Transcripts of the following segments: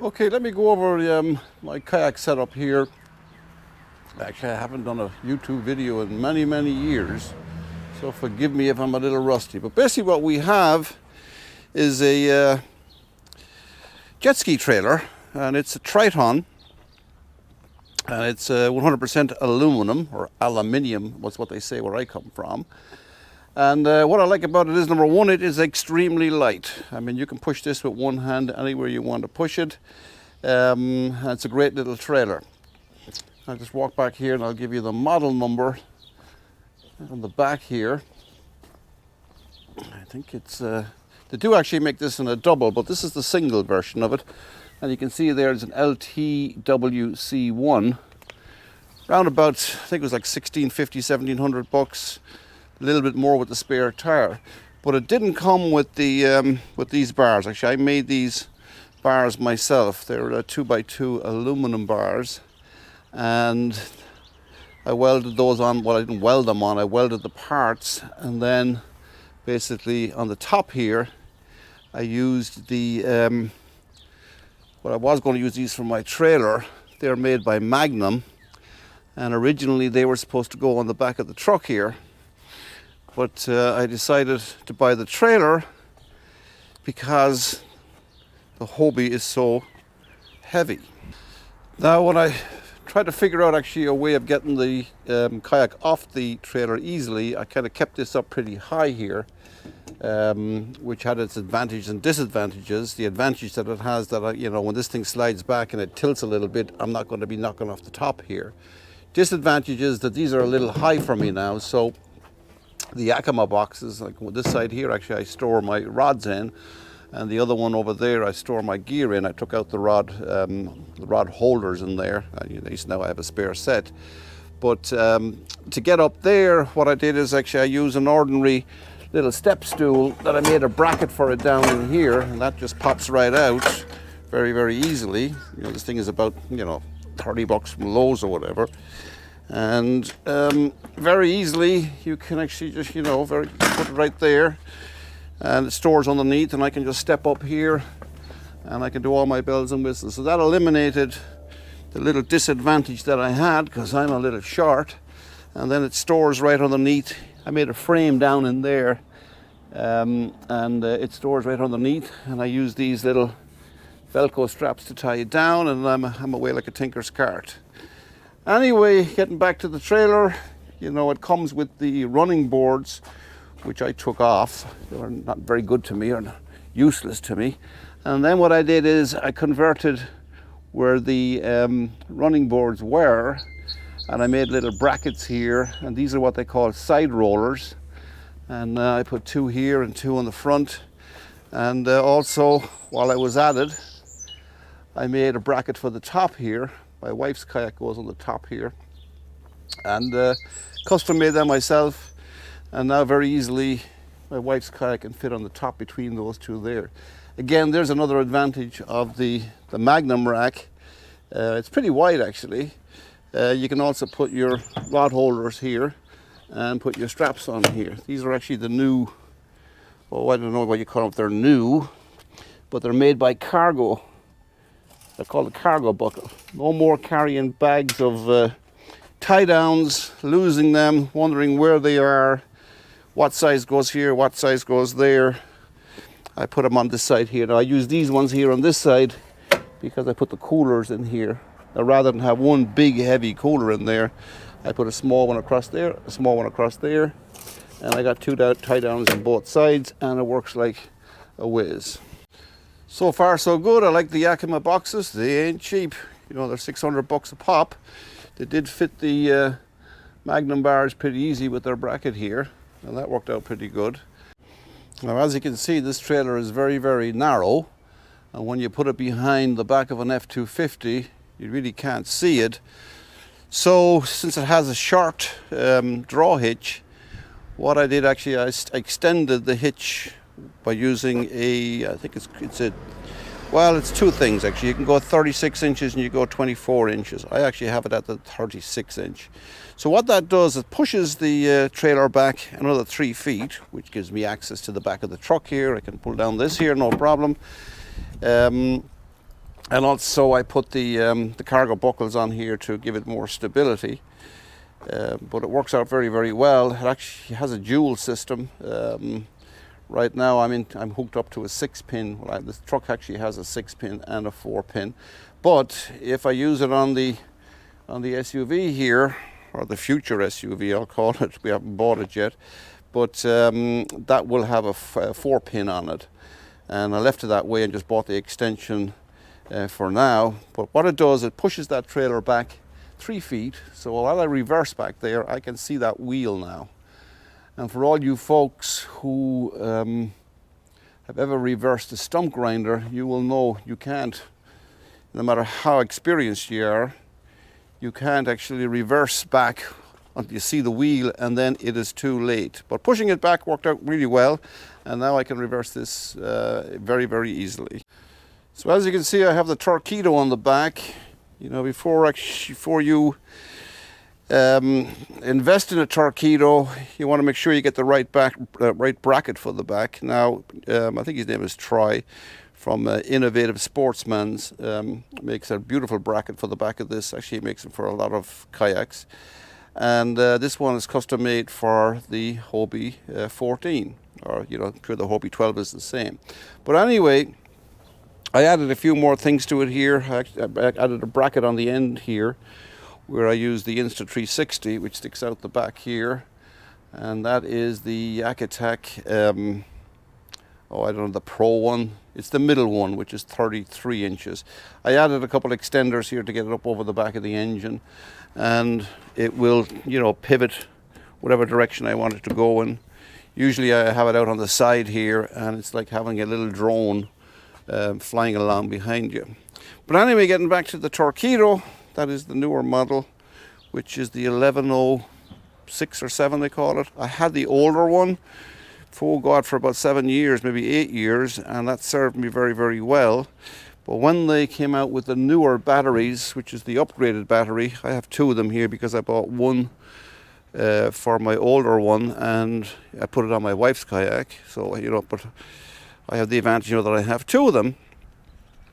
Okay, let me go over my kayak setup here. Actually, I haven't done a YouTube video in many years, so forgive me if I'm a little rusty. But basically what we have is a jet ski trailer, and it's a Triton, and it's 100% aluminum, or aluminium, was what they say where I come from. And what I like about it is, number one, it is extremely light. I mean, you can push this with one hand anywhere you want to push it. It's a great little trailer. I'll just walk back here and I'll give you the model number on the back here. I think it's, they do actually make this in a double, but this is the single version of it. And you can see there's an LTWC1, round about, I think it was like 1650, 1700 bucks. A little bit more with the spare tire, but it didn't come with the with these bars. Actually, I made these bars myself. They're 2x2 aluminum bars, and I welded those on. Well, I didn't weld them on. I welded the parts, and then basically on the top here, I used the. Well, I was going to use these for my trailer. They're made by Magnum, and originally they were supposed to go on the back of the truck here. But I decided to buy the trailer because the Hobie is so heavy. Now, when I tried to figure out actually a way of getting the kayak off the trailer easily, I kind of kept this up pretty high here, which had its advantages and disadvantages. The advantage that it has that, when this thing slides back and it tilts a little bit, I'm not going to be knocking off the top here. Disadvantage is that these are a little high for me now, so the Yakima boxes, like this side here, actually I store my rods in, and the other one over there I store my gear in. I took out the rod holders in there. Now I have a spare set. But to get up there, what I did is actually I used an ordinary little step stool that I made a bracket for it down in here, and that just pops right out very easily. This thing is about 30 bucks from Lowe's or whatever. And very easily you can actually just put it right there, and it stores underneath, and I can just step up here and I can do all my bells and whistles. So that eliminated the little disadvantage that I had, because I'm a little short. And then it stores right underneath. I made a frame down in there, and it stores right underneath, and I use these little Velcro straps to tie it down, and I'm away like a tinker's cart. Anyway, getting back to the trailer, it comes with the running boards, which I took off. They were not very good to me, or useless to me. And then what I did is I converted where the running boards were, and I made little brackets here, and these are what they call side rollers. And I put 2 here and 2 on the front. And also, while I was at it, I made a bracket for the top here. My wife's kayak goes on the top here, and custom made them myself, and now very easily my wife's kayak can fit on the top between those 2 there. Again, there's another advantage of the Magnum rack. It's pretty wide actually. You can also put your rod holders here and put your straps on here. These are actually the new, I don't know what you call them, they're new, but they're made by Cargo. They're called a cargo buckle. No more carrying bags of tie downs, losing them, wondering where they are, what size goes here, what size goes there. I put them on this side here. Now I use these ones here on this side because I put the coolers in here. Now, rather than have one big heavy cooler in there, I put a small one across there, a small one across there, and I got 2 tie downs on both sides, and it works like a whiz. So far so good. I like the Yakima boxes. They ain't cheap. They're 600 bucks a pop. They did fit the Magnum bars pretty easy with their bracket here, and that worked out pretty good. Now, as you can see, this trailer is very narrow, and when you put it behind the back of an F250, you really can't see it. So since it has a short draw hitch, what I did actually, I extended the hitch by using I think it's 2 things actually. You can go 36 inches and you go 24 inches. I actually have it at the 36 inch. So what that does, it pushes the trailer back another 3 feet, which gives me access to the back of the truck here. I can pull down this here, no problem. And also I put the cargo buckles on here to give it more stability. But it works out very, very well. It actually has a dual system. Right now I'm hooked up to a 6-pin. Well, this truck actually has a 6-pin and a 4-pin. But if I use it on the SUV here, or the future SUV I'll call it, we haven't bought it yet, but that will have a 4-pin on it. And I left it that way and just bought the extension for now. But what it does, it pushes that trailer back 3 feet, so while I reverse back there, I can see that wheel now. And for all you folks who have ever reversed a stump grinder, you will know you can't, no matter how experienced you are, you can't actually reverse back until you see the wheel, and then it is too late. But pushing it back worked out really well, and now I can reverse this very, very easily. So as you can see, I have the Torqeedo on the back. You know, before you invest in a Torqeedo, you want to make sure you get the right bracket for the back. Now, I think his name is Troy from Innovative Sportsman's. Makes a beautiful bracket for the back of this. Actually, he makes it for a lot of kayaks. And this one is custom made for the Hobie 14, or you know, I'm sure the Hobie 12 is the same. But anyway, I added a few more things to it here. I added a bracket on the end here where I used the Insta360, which sticks out the back here. And that is the Yak Atack, I don't know, the Pro one. It's the middle one, which is 33 inches. I added a couple extenders here to get it up over the back of the engine. And it will, you know, pivot whatever direction I want it to go in. Usually I have it out on the side here, and it's like having a little drone flying along behind you. But anyway, getting back to the Torqeedo, that is the newer model, which is the 1106 or 7 they call it. I had the older one for about 7 years, maybe 8 years, and that served me very, very well. But when they came out with the newer batteries, which is the upgraded battery, I have 2 of them here because I bought one for my older one, and I put it on my wife's kayak. So, you know, but I have the advantage, you know, that I have 2 of them.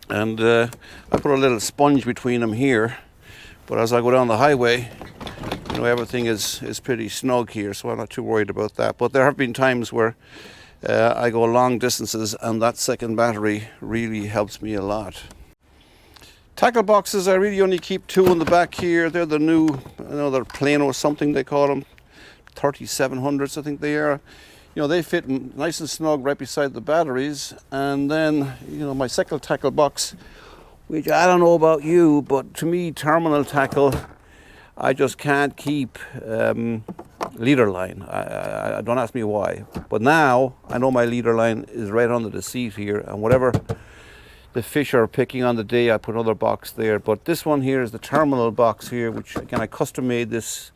And I put a little sponge between them here. But as I go down the highway, you know, everything is pretty snug here, so I'm not too worried about that. But there have been times where I go long distances, and that second battery really helps me a lot. Tackle boxes, I really only keep 2 in the back here. They're the new, I know they're Plano something they call them, 3700s I think they are. You know, they fit nice and snug right beside the batteries. And then, you know, my second tackle box, which I don't know about you, but to me, terminal tackle, I just can't keep leader line. I don't ask me why. But now I know my leader line is right under the seat here, and whatever the fish are picking on the day, I put another box there. But this one here is the terminal box here, which again I custom made this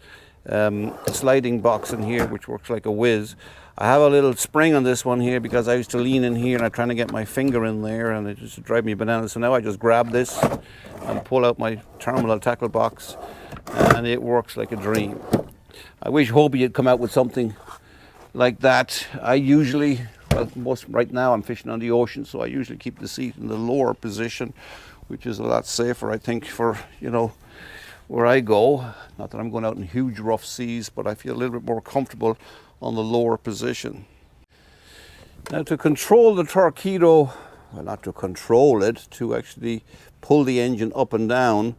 sliding box in here, which works like a whiz. I have a little spring on this one here because I used to lean in here and I'm trying to get my finger in there, and it just drive me bananas. So now I just grab this and pull out my terminal tackle box, and it works like a dream. I wish Hobie had come out with something like that. I usually, well, right now I'm fishing on the ocean, so I usually keep the seat in the lower position, which is a lot safer, I think, for, you know, where I go. Not that I'm going out in huge rough seas, but I feel a little bit more comfortable on the lower position. Now, to control the Torqeedo, well, not to control it, to actually pull the engine up and down,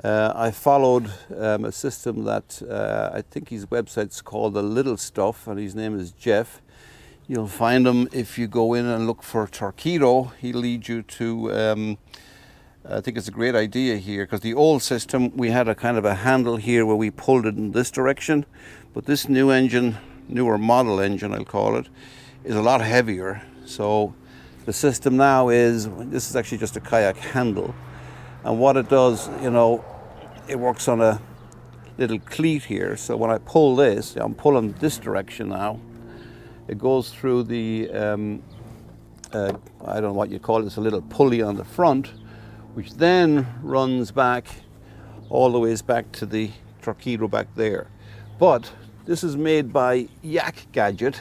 I followed a system that I think his website's called The Little Stuff, and his name is Jeff. You'll find him if you go in and look for Torqeedo. He'll lead you to, I think it's a great idea here, because the old system, we had a kind of a handle here where we pulled it in this direction, but this new engine, newer model engine I'll call it, is a lot heavier. So the system now is, this is actually just a kayak handle, and what it does, you know, it works on a little cleat here. So when I pull this, I'm pulling this direction now, it goes through the I don't know what you call it, it's a little pulley on the front, which then runs back all the ways back to the Torqeedo back there. But this is made by Yakgadget.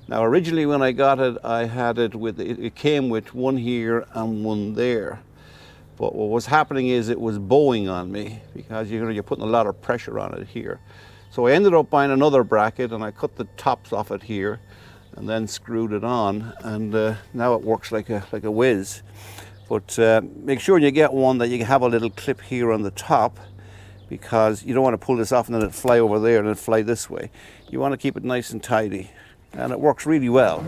Now originally when I got it, I had it with, it came with one here and one there. But what was happening is it was bowing on me because you're putting a lot of pressure on it here. So I ended up buying another bracket, and I cut the tops off it here and then screwed it on, and now it works like a whiz. But make sure you get one that you have a little clip here on the top, because you don't want to pull this off and then it fly over there and then fly this way. You want to keep it nice and tidy, and it works really well.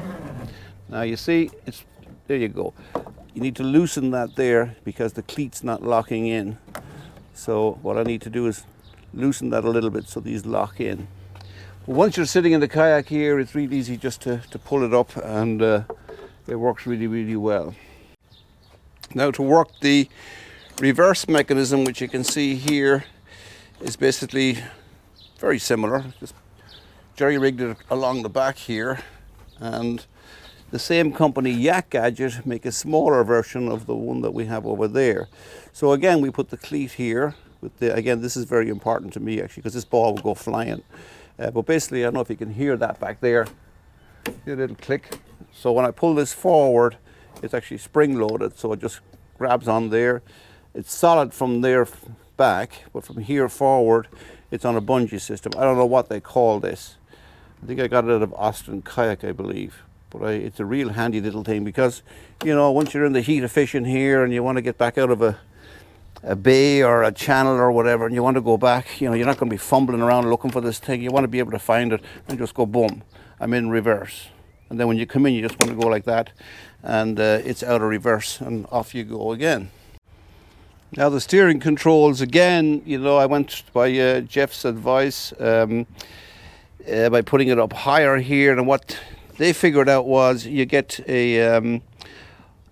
Now you see, there you go. You need to loosen that there because the cleat's not locking in. So what I need to do is loosen that a little bit so these lock in. But once you're sitting in the kayak here, it's really easy just to pull it up, and it works really, really well. Now to work the reverse mechanism, which you can see here, is basically very similar. Just jerry-rigged it along the back here, and the same company, Yakgadget, make a smaller version of the one that we have over there. So again, we put the cleat here. Again, this is very important to me actually, because this ball will go flying. But basically, I don't know if you can hear that back there. A little click. So when I pull this forward, it's actually spring-loaded, so it just grabs on there. It's solid from there back, but from here forward, it's on a bungee system. I don't know what they call this. I think I got it out of Austin Kayak, I believe. But it's a real handy little thing because, you know, once you're in the heat of fishing here and you want to get back out of a bay or a channel or whatever, and you want to go back, you know, you're not going to be fumbling around looking for this thing. You want to be able to find it and just go boom, I'm in reverse. And then when you come in, you just want to go like that, and it's out of reverse, and off you go again. Now the steering controls, again, you know, I went by Jeff's advice by putting it up higher here, and what they figured out was you get a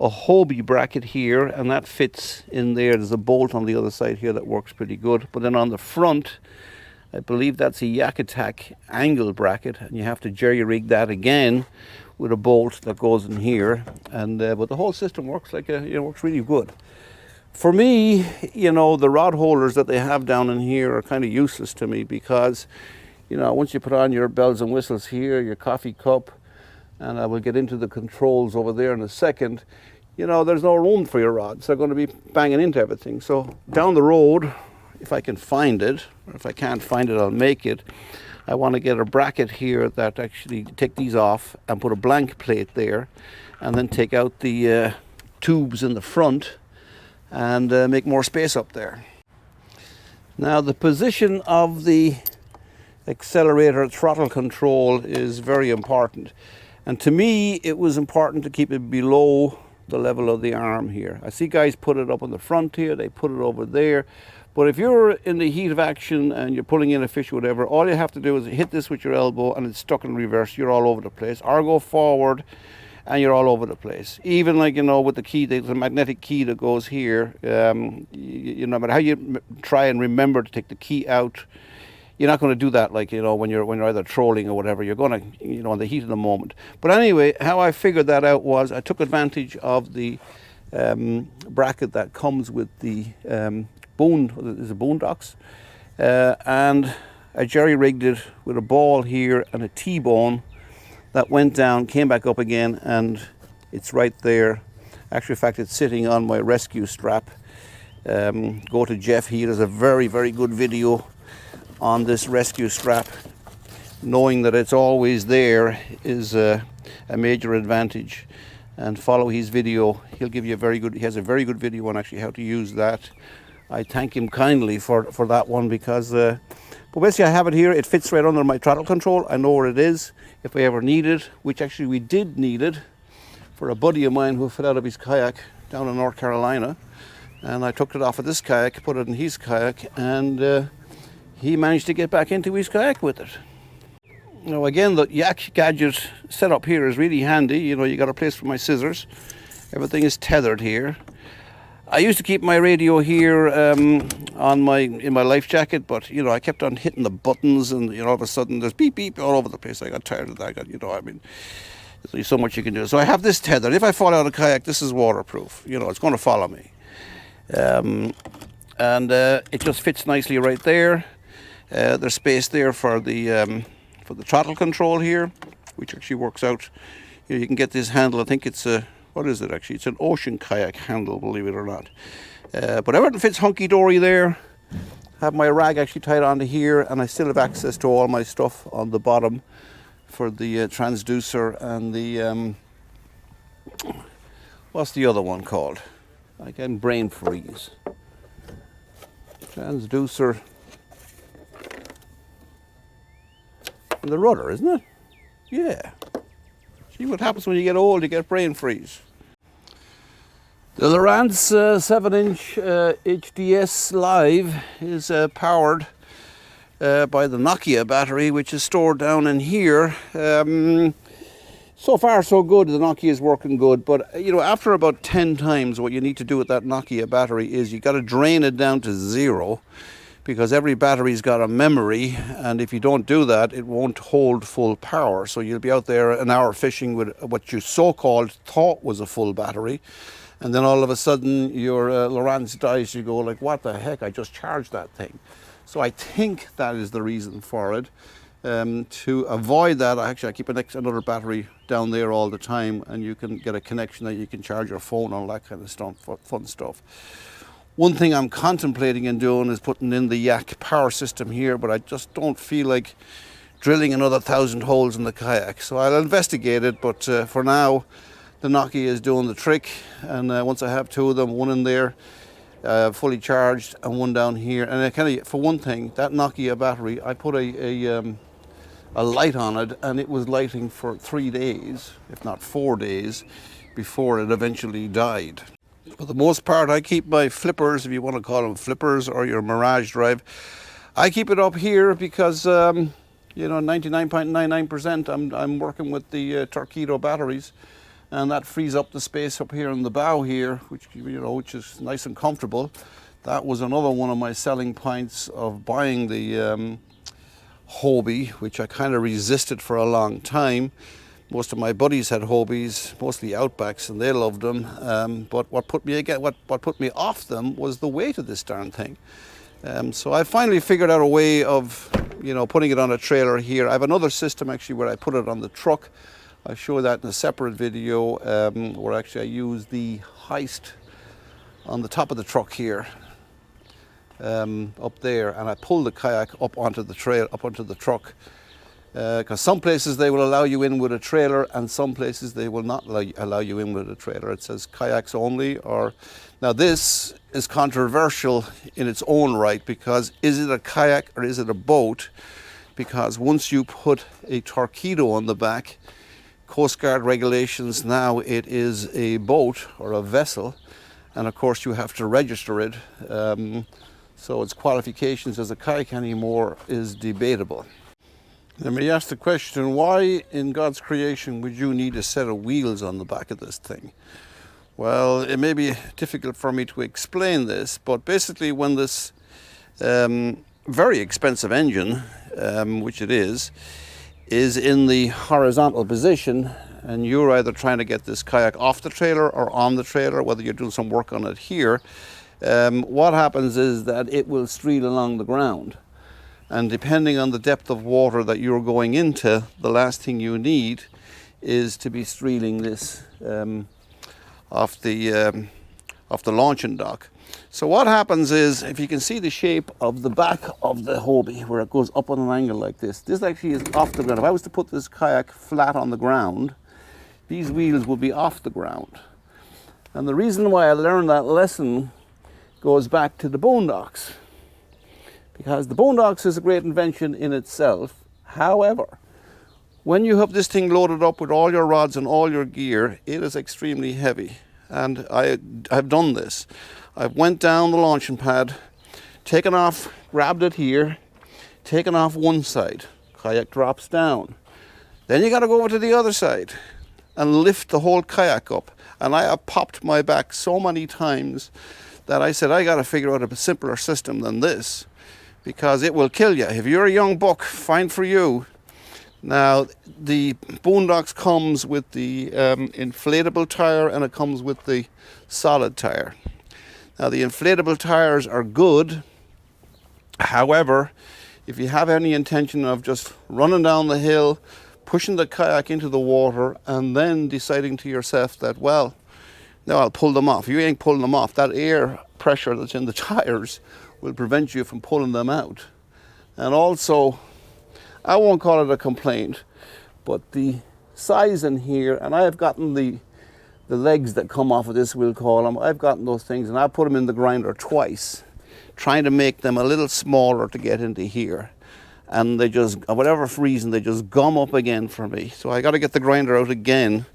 Hobie bracket here, and that fits in there. There's a bolt on the other side here that works pretty good. But then on the front, I believe that's a Yak Atack angle bracket, and you have to jerry-rig that again with a bolt that goes in here. And but the whole system works works really good. For me, you know, the rod holders that they have down in here are kind of useless to me because, you know, once you put on your bells and whistles here, your coffee cup, and I will get into the controls over there in a second, you know, there's no room for your rods. They're going to be banging into everything. So down the road, if I can find it, or if I can't find it, I'll make it. I want to get a bracket here that actually take these off and put a blank plate there, and then take out the tubes in the front and make more space up there. Now the position of the accelerator throttle control is very important. And to me, it was important to keep it below the level of the arm here. I see guys put it up on the front here, they put it over there. But if you're in the heat of action and you're pulling in a fish or whatever, all you have to do is hit this with your elbow and it's stuck in reverse, you're all over the place. Or go forward and you're all over the place. Even like, you know, with the key, the magnetic key that goes here, you know, no matter how you try and remember to take the key out, you're not going to do that, like, you know, when you're either trolling or whatever. You're going to, you know, in the heat of the moment. But anyway, how I figured that out was I took advantage of the bracket that comes with the boondocks, and I jerry-rigged it with a ball here and a T-bone that went down, came back up again, and it's right there. Actually, in fact, it's sitting on my rescue strap. Go to Jeff. He does a very, very good video on this rescue strap. Knowing that it's always there is a major advantage, and follow his video. He'll give you he has a very good video on actually how to use that. I thank him kindly for that one, because but basically I have it here. It fits right under my throttle control. I know where it is if I ever need it, which actually we did need it for a buddy of mine who fell out of his kayak down in North Carolina, and I took it off of this kayak, put it in his kayak, and he managed to get back into his kayak with it. Now again, the Yakgadget setup here is really handy. You know, you got a place for my scissors. Everything is tethered here. I used to keep my radio here in my life jacket, but you know, I kept on hitting the buttons, and you know, all of a sudden there's beep beep all over the place. I got tired of that. You know, I mean, there's so much you can do. So I have this tethered. If I fall out of a kayak, this is waterproof. You know, it's going to follow me, and it just fits nicely right there. There's space there for the throttle control here, which actually works out. You can get this handle. I think it's what is it actually? It's an ocean kayak handle, believe it or not. But everything fits hunky-dory there. Have my rag actually tied onto here, and I still have access to all my stuff on the bottom for the transducer and the what's the other one called? I can brain freeze. Transducer and the rudder, isn't it? Yeah. See what happens when you get old, you get brain freeze. The Lowrance 7-inch HDS Live is powered by the Nokia battery, which is stored down in here. So far so good, the Nokia is working good, but you know, after about 10 times, what you need to do with that Nokia battery is you got to drain it down to 0, because every battery's got a memory, and if you don't do that, it won't hold full power. So you'll be out there an hour fishing with what you so-called thought was a full battery, and then all of a sudden your Lowrance dies. You go like, what the heck, I just charged that thing. So I think that is the reason for it. To avoid that, I keep another battery down there all the time, and you can get a connection that you can charge your phone, all that kind of stuff, fun stuff. One thing I'm contemplating in doing is putting in the Yak power system here, but I just don't feel like drilling another 1,000 holes in the kayak. So I'll investigate it, but for now, the Nokia is doing the trick. And once I have 2 of them, one in there, fully charged, and one down here. And for one thing, that Nokia battery, I put a light on it, and it was lighting for 3 days, if not 4 days, before it eventually died. For the most part, I keep my flippers, if you want to call them flippers, or your Mirage drive, I keep it up here because, you know, 99.99% I'm working with the Torqeedo batteries, and that frees up the space up here in the bow here, which is nice and comfortable. That was another one of my selling points of buying the Hobie, which I kind of resisted for a long time. Most of my buddies had Hobies, mostly Outbacks, and they loved them. But what put me off them was the weight of this darn thing. So I finally figured out a way of, you know, putting it on a trailer here. I have another system actually where I put it on the truck. I'll show that in a separate video, where actually I use the hoist on the top of the truck here, up there, and I pull the kayak up onto the truck. Because some places they will allow you in with a trailer, and some places they will not allow you in with a trailer. It says kayaks only. Now this is controversial in its own right, because is it a kayak or is it a boat? Because once you put a Torqeedo on the back, Coast Guard regulations, now it is a boat or a vessel, and of course you have to register it. So its qualifications as a kayak anymore is debatable. Let me ask the question, why in God's creation would you need a set of wheels on the back of this thing? Well, it may be difficult for me to explain this, but basically when this very expensive engine, which it is in the horizontal position, and you're either trying to get this kayak off the trailer or on the trailer, whether you're doing some work on it here, what happens is that it will streel along the ground. And depending on the depth of water that you're going into, the last thing you need is to be streeling this off the launching dock. So what happens is, if you can see the shape of the back of the Hobie, where it goes up on an angle like this actually is off the ground. If I was to put this kayak flat on the ground, these wheels would be off the ground. And the reason why I learned that lesson goes back to the Boondocks. Because the Boondocks is a great invention in itself. However, when you have this thing loaded up with all your rods and all your gear, it is extremely heavy. And I've done this. I've went down the launching pad, taken off, grabbed it here, taken off one side. Kayak drops down. Then you got to go over to the other side and lift the whole kayak up. And I have popped my back so many times that I said, I got to figure out a simpler system than this, because it will kill you. If you're a young buck, fine for you. Now, the Boondocks comes with the inflatable tire, and it comes with the solid tire. Now, the inflatable tires are good. However, if you have any intention of just running down the hill, pushing the kayak into the water, and then deciding to yourself that, well, Now I'll pull them off. You ain't pulling them off. That air pressure that's in the tires will prevent you from pulling them out. And also, I won't call it a complaint, but the size in here, and I have gotten the legs that come off of this, we'll call them, I've gotten those things, and I put them in the grinder twice, trying to make them a little smaller to get into here. And they just, for whatever reason, they just gum up again for me. So I got to get the grinder out again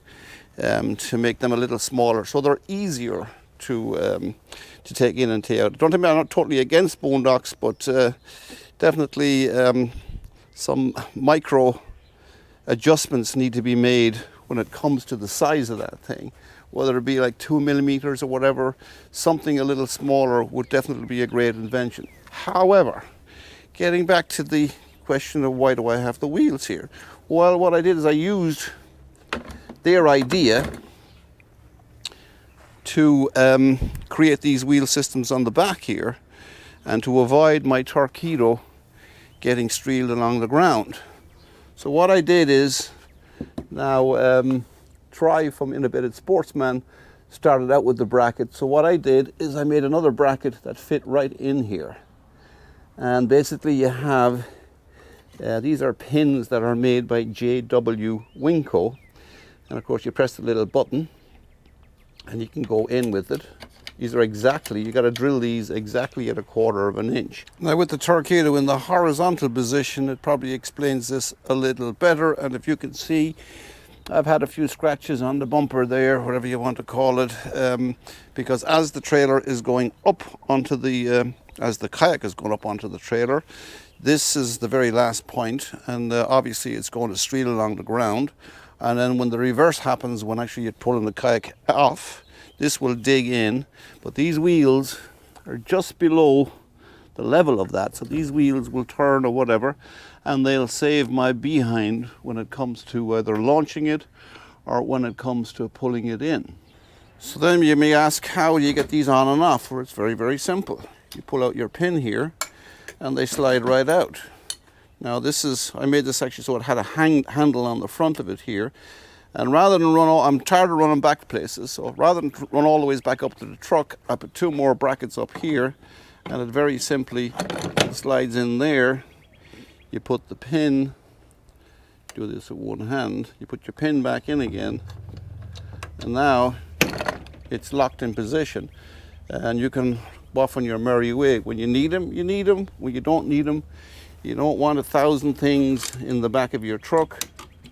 to make them a little smaller, so they're easier to take in and take out. Don't think I'm not totally against boondocks, but definitely some micro adjustments need to be made when it comes to the size of that thing. Whether it be like 2 millimeters or whatever, something a little smaller would definitely be a great invention. However, getting back to the question of why do I have the wheels here? Well, what I did is I used their idea to create these wheel systems on the back here, and to avoid my Torqeedo getting streeled along the ground. So what I did is, now Troy from Innovative Sportsman started out with the bracket. So what I did is I made another bracket that fit right in here. And basically you have, these are pins that are made by JW Winco. And of course you press the little button and you can go in with it. These are exactly, you got to drill these exactly at 1/4 of an inch. Now with the Torqeedo in the horizontal position, it probably explains this a little better. And if you can see, I've had a few scratches on the bumper there, whatever you want to call it, because as the trailer is going up onto the, as the kayak is going up onto the trailer, this is the very last point, and obviously it's going to streel along the ground. And then when the reverse happens, when actually you're pulling the kayak off, this will dig in, but these wheels are just below the level of that. So these wheels will turn or whatever, and they'll save my behind when it comes to either launching it or when it comes to pulling it in. So then you may ask, how do you get these on and off? Well, it's very, very simple. You pull out your pin here and they slide right out. Now this is, I made this actually so it had a handle on the front of it here. And rather than run all, I'm tired of running back places, so rather than run all the way back up to the truck, I put 2 more brackets up here, and it very simply slides in there. You put the pin, do this with one hand, you put your pin back in again, and now it's locked in position. And you can off on your merry way. When you need them, you need them. When you don't need them, you don't want 1,000 things in the back of your truck.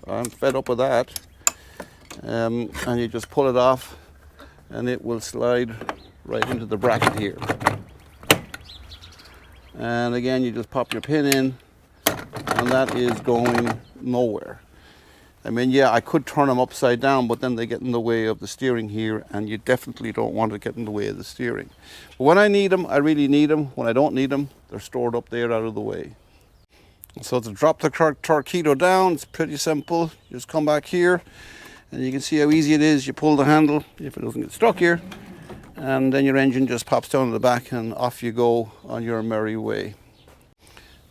I'm fed up with that. And you just pull it off and it will slide right into the bracket here. And again, you just pop your pin in and that is going nowhere. I mean, yeah, I could turn them upside down, but then they get in the way of the steering here, and you definitely don't want to get in the way of the steering. But when I need them, I really need them. When I don't need them, they're stored up there out of the way. So to drop the Torqeedo down, it's pretty simple. You just come back here, and you can see how easy it is. You pull the handle, if it doesn't get stuck here, and then your engine just pops down to the back, and off you go on your merry way.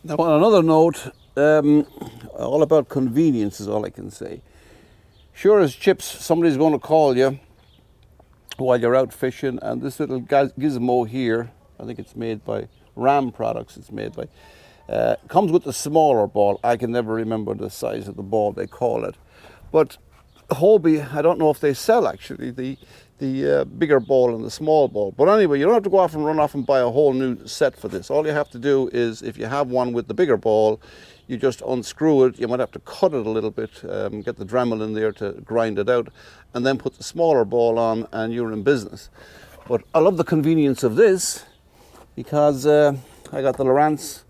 Now, on another note, all about convenience is all I can say. Sure as chips, somebody's going to call you while you're out fishing, and this little gizmo here, I think it's made by Ram Products, it's made by, comes with the smaller ball. I can never remember the size of the ball they call it. But Hobie, I don't know if they sell actually the bigger ball and the small ball. But anyway, you don't have to go off and run off and buy a whole new set for this. All you have to do is, if you have one with the bigger ball, you just unscrew it. You might have to cut it a little bit, get the Dremel in there to grind it out, and then put the smaller ball on and you're in business. But I love the convenience of this because I got the Lowrance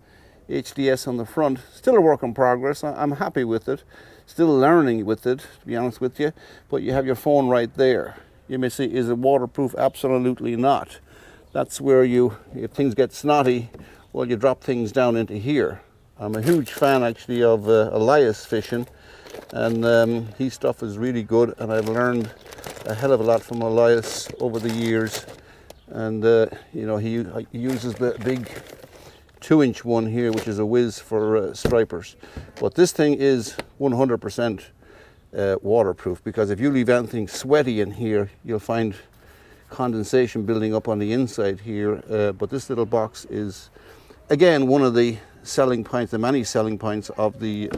HDS on the front. Still a work in progress. I'm happy with it. Still learning with it, to be honest with you. But you have your phone right there. You may say, is it waterproof? Absolutely not. That's where if things get snotty, well, you drop things down into here. I'm a huge fan actually of Elias Fishing, and his stuff is really good, and I've learned a hell of a lot from Elias over the years. And you know, he uses the big 2-inch one here, which is a whiz for stripers. But this thing is 100% waterproof, because if you leave anything sweaty in here, you'll find condensation building up on the inside here, but this little box is again one of the selling points, the many selling points of the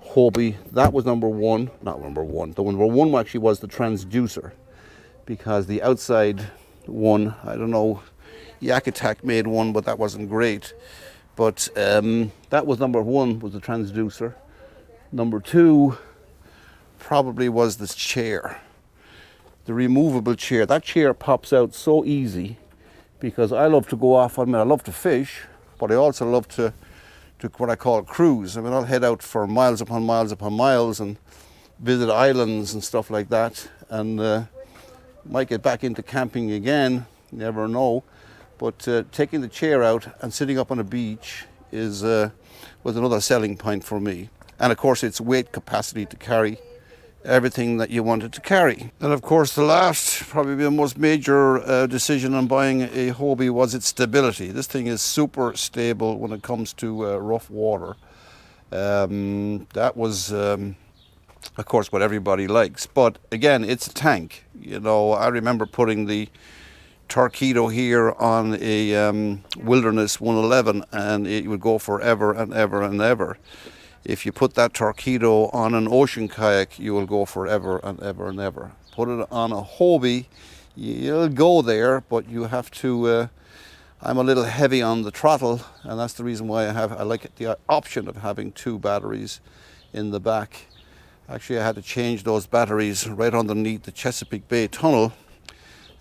Hobie. That was number one, not number one. The number one actually was the transducer, because the outside one, I don't know, Yak Atack made one, but that wasn't great. But that was number one, was the transducer. Number two probably was this chair, the removable chair. That chair pops out so easy, because I love to go off. I mean, I love to fish, but I also love to what I call cruise. I mean, I'll head out for miles upon miles upon miles and visit islands and stuff like that, and might get back into camping again, you never know. But taking the chair out and sitting up on a beach was another selling point for me. And of course, its weight capacity to carry everything that you wanted to carry. And of course, the last, probably the most major decision on buying a Hobie was its stability. This thing is super stable when it comes to rough water. That was, of course, what everybody likes. But again, it's a tank. You know, I remember putting the Torqeedo here on a Wilderness 111, and it would go forever and ever and ever. If you put that Torqeedo on an ocean kayak, you will go forever and ever and ever. Put it on a Hobie, you'll go there, but you have to, I'm a little heavy on the throttle, and that's the reason why I like the option of having two batteries in the back. Actually, I had to change those batteries right underneath the Chesapeake Bay tunnel.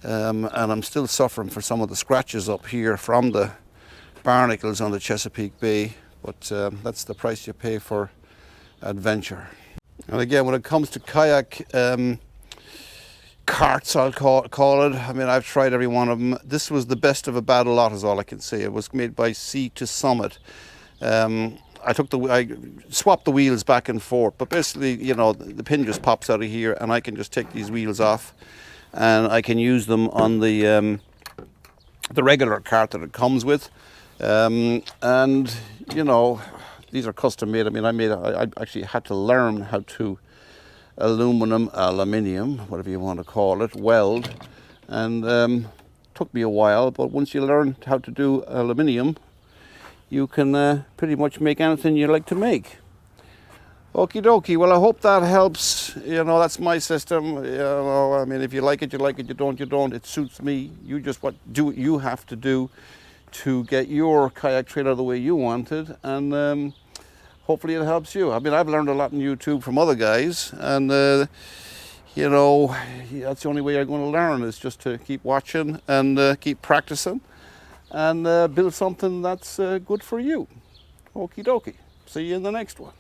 And I'm still suffering for some of the scratches up here from the barnacles on the Chesapeake Bay, but that's the price you pay for adventure. And again, when it comes to kayak carts, I'll call it, I mean, I've tried every one of them. This was the best of a bad lot, is all I can say. It was made by Sea to Summit. I swapped the wheels back and forth, but basically, you know, the pin just pops out of here, and I can just take these wheels off, and I can use them on the regular cart that it comes with. And you know, these are custom made. I mean, I actually had to learn how to aluminium, whatever you want to call it, weld, and took me a while, but once you learn how to do aluminium, you can pretty much make anything you like to make. Okie dokie. Well, I hope that helps. You know, that's my system. You know, I mean, if you like it, you like it. You don't, you don't. It suits me. You just do what you have to do to get your kayak trailer the way you want it, and hopefully it helps you. I mean, I've learned a lot on YouTube from other guys, and you know, that's the only way I'm going to learn, is just to keep watching and keep practicing, and build something that's good for you. Okie dokie. See you in the next one.